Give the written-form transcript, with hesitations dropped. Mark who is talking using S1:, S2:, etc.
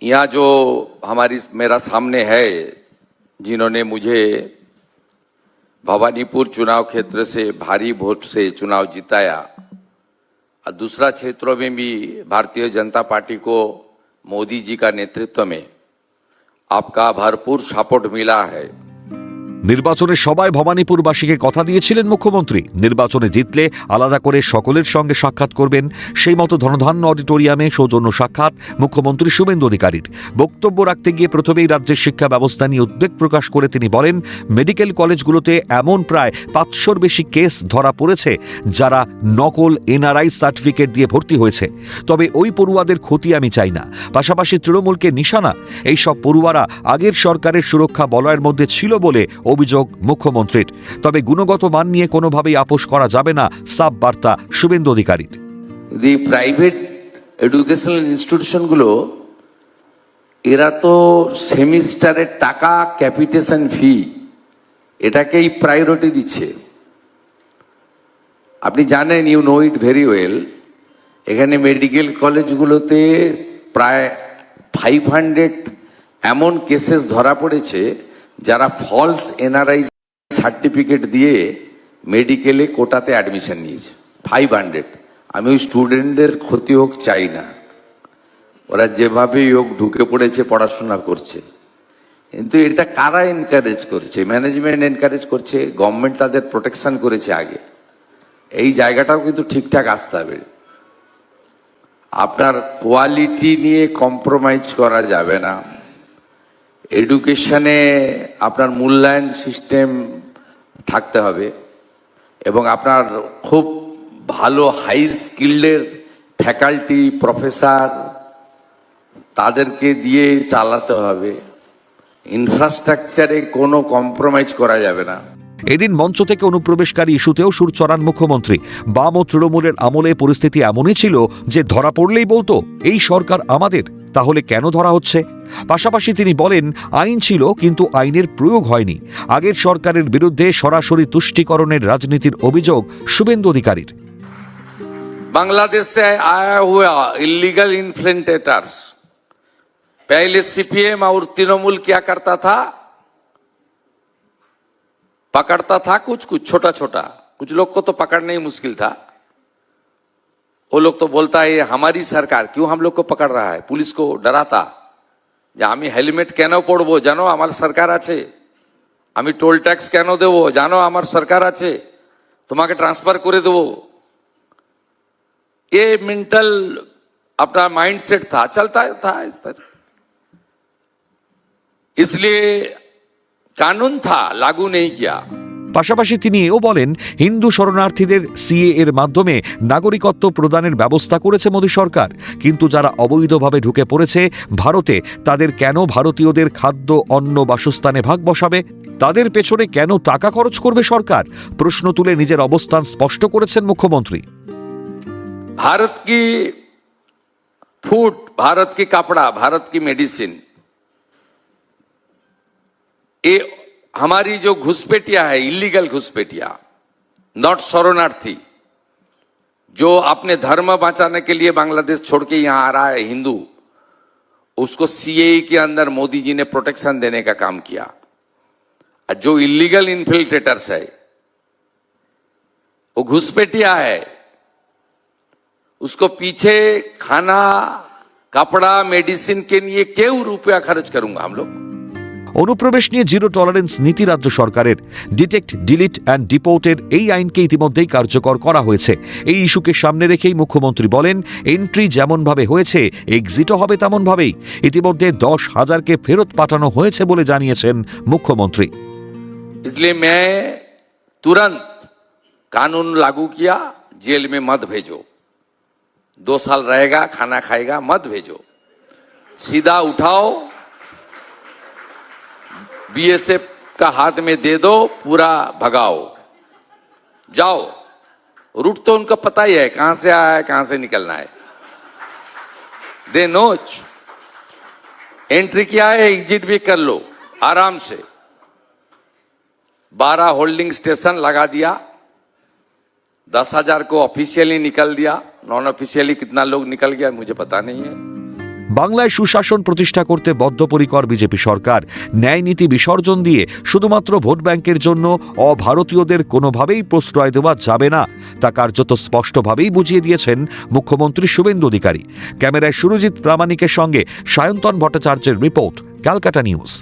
S1: यहाँ जो मेरा सामने है, जिन्होंने मुझे भवानीपुर चुनाव क्षेत्र से भारी वोट से चुनाव जिताया और दूसरा क्षेत्रों में भी भारतीय जनता पार्टी को मोदी जी का नेतृत्व में आपका भरपूर सपोर्ट मिला है।
S2: নির্বাচনের সভায় ভবানীপুরবাসীকে কথা দিয়েছিলেন মুখ্যমন্ত্রী। নির্বাচনে জিতলে আলাদা করে সকলের সঙ্গে সাক্ষাৎ করবেন। সেই মতো ধনধান্য অডিটোরিয়ামে সৌজন্য সাক্ষাৎ মুখ্যমন্ত্রী শুভেন্দু অধিকারীর। বক্তব্য রাখতে গিয়ে প্রথমেই রাজ্যের শিক্ষা ব্যবস্থা নিয়ে উদ্বেগ প্রকাশ করে তিনি বলেন, মেডিকেল কলেজগুলোতে এমন প্রায় 500-র বেশি কেস ধরা পড়েছে যারা নকল এনআরআই সার্টিফিকেট দিয়ে ভর্তি হয়েছে। তবে ওই পড়ুয়াদের ক্ষতি আমি চাই না, পাশাপাশি তৃণমূলকে নিশানা এইসব পড়ুয়ারা আগের সরকারের সুরক্ষা বলয়ের মধ্যে ছিল বলে অভিযোগ মুখ্যমন্ত্রীর। তবে গুণগত মান নিয়ে কোনোভাবেই আপোষ করা যাবে না, সাফ বার্তা শুভেন্দু অধিকারীর।
S1: প্রাইভেট এডুকেশনাল ইনস্টিটিউশনগুলো এরা তো সেমিস্টারের টাকা, ক্যাপিটেশন ফি এটাকেই প্রায়োরিটি দিচ্ছে। আপনি জানেন, you know it very well, এখানে মেডিকেল কলেজগুলোতে প্রায় 500 এমন কেসেস ধরা পড়েছে যারা ফলস এনআরআই সার্টিফিকেট দিয়ে মেডিকেলে কোটাতে অ্যাডমিশন নিয়েছে। 500। আমি ওই স্টুডেন্টদের ক্ষতি হোক চাই না, ওরা যেভাবে হোক ঢুকে পড়েছে, পড়াশোনা করছে। কিন্তু এটা কারা এনকারেজ করছে? ম্যানেজমেন্ট এনকারেজ করছে, গভর্নমেন্ট তাদের প্রোটেকশন করেছে আগে। এই জায়গাটাও কিন্তু ঠিকঠাক আসতে হবে। আপনার কোয়ালিটি নিয়ে কম্প্রোমাইজ করা যাবে না। এডুকেশনে আপনার মূল্যায়ন সিস্টেম থাকতে হবে এবং আপনার খুব ভালো হাই স্কিল্ডের ফ্যাকাল্টি, প্রফেসর তাদেরকে দিয়ে চালাতে হবে। ইনফ্রাস্ট্রাকচারে কোনো কম্প্রোমাইজ করা যাবে না।
S2: এদিন মঞ্চ থেকে অনুপ্রবেশকারী ইস্যুতেও সুর চড়ান মুখ্যমন্ত্রী। বাম ও তৃণমূলের আমলে পরিস্থিতি এমনই ছিল যে ধরা পড়লেই বলতো এই সরকার আমাদের, তাহলে কেন ধরা হচ্ছে? পাশাপাশি তিনি বলেন, আইন ছিল কিন্তু আইনের প্রয়োগ হয়নি। আগের সরকারের বিরুদ্ধে সরাসরি তুষ্টিকরণের রাজনীতির অভিযোগ শুভেন্দু অধিকারীর।
S1: बांग्लादेश से आया हुआ इलीगल इन्फ्लेटेटर्स, पहले सीपीएम और तृणमूल क्या करता था? पकड़ता था कुछ छोटा छोटा, कुछ लोग को तो पकड़ना ही मुश्किल था। वो लोग तो बोलता है हमारी सरकार क्यों हम लोग को पकड़ रहा है, पुलिस को डराता যে আমি হেলমেট কেন পরবো, জানো আমার সরকার আছে। আমি টোল ট্যাক্স কেন দেবো, জানো আমার সরকার আছে। তোমাকে ট্রান্সফার করে দেবো। ये मेंटल अपना माइंडसेट था, चलता था इस तरह। इसलिए कानून था, लागू नहीं किया।
S2: পাশাপাশি তিনি এও বলেন, হিন্দু শরণার্থীদের সিএ এর মাধ্যমে নাগরিকত্ব প্রদানের ব্যবস্থা করেছে মোদী সরকার, কিন্তু যারা অবৈধভাবে ঢুকে পড়েছে ভারতে, তাদের কেন ভারতীয়দের খাদ্য, অন্ন, বাসস্থানে ভাগ বসাবে? তাদের পেছনে কেন টাকা খরচ করবে সরকার? প্রশ্ন তুলে নিজের অবস্থান স্পষ্ট করেছেন মুখ্যমন্ত্রী।
S1: भारत की फूड, भारत की कपड़ा, भारत की मेडिसिन, ये हमारी जो घुसपैठिया है, इलीगल घुसपैठिया, नॉट शरणार्थी, जो अपने धर्म बचाने के लिए बांग्लादेश छोड़ के यहां आ रहा है हिंदू, उसको सीएए के अंदर मोदी जी ने प्रोटेक्शन देने का काम किया। और जो इलीगल इन्फिल्ट्रेटर्स है, वो घुसपैठिया है, उसको पीछे खाना, कपड़ा, मेडिसिन के लिए क्यों रुपया खर्च करूंगा हम लोग?
S2: অনুপ্রবেশ নিয়ে জিরো টলারেন্স নীতি রাজ্য সরকারের। ডিটেক্ট, ডিলিট অ্যান্ড ডিপোর্টের এই আইনকে ইতিমধ্যেই কার্যকর করা হয়েছে। এই ইস্যুকে সামনে রেখেই মুখ্যমন্ত্রী বলেন, এন্ট্রি যেমনভাবে হয়েছে এক্সিটও হবে তেমনভাবেই। ইতিমধ্যে 10,000কে ফেরত পাঠানো হয়েছে বলে জানিয়েছেন মুখ্যমন্ত্রী।
S1: इसलिए मैं तुरंत कानून लागू किया, जेल में मत भेजो, 2 साल रहेगा, खाना खाएगा, मत भेजो, सीधा उठाओ, बीएसएफ का हाथ में दे दो, पूरा भगाओ, जाओ। रूट तो उनको पता ही है, कहां से आया है, कहां से निकलना है। दे नोच, एंट्री किया है, एग्जिट भी कर लो आराम से। 12 होल्डिंग स्टेशन लगा दिया, 10,000 को ऑफिशियली निकल दिया, नॉन ऑफिशियली कितना लोग निकल गया मुझे पता नहीं है।
S2: বাংলায় সুশাসন প্রতিষ্ঠা করতে বদ্ধপরিকর বিজেপি সরকার। ন্যায় নীতি বিসর্জন দিয়ে শুধুমাত্র ভোট ব্যাংকের জন্য অভারতীয়দের কোনোভাবেই প্রশ্রয় দেওয়া যাবে না, তা কার্যত স্পষ্টভাবেই বুঝিয়ে দিয়েছেন মুখ্যমন্ত্রী শুভেন্দু অধিকারী। ক্যামেরায় সুরজিৎ প্রামাণিকের সঙ্গে সায়ন্তন ভট্টাচার্যের রিপোর্ট, ক্যালকাটা নিউজ।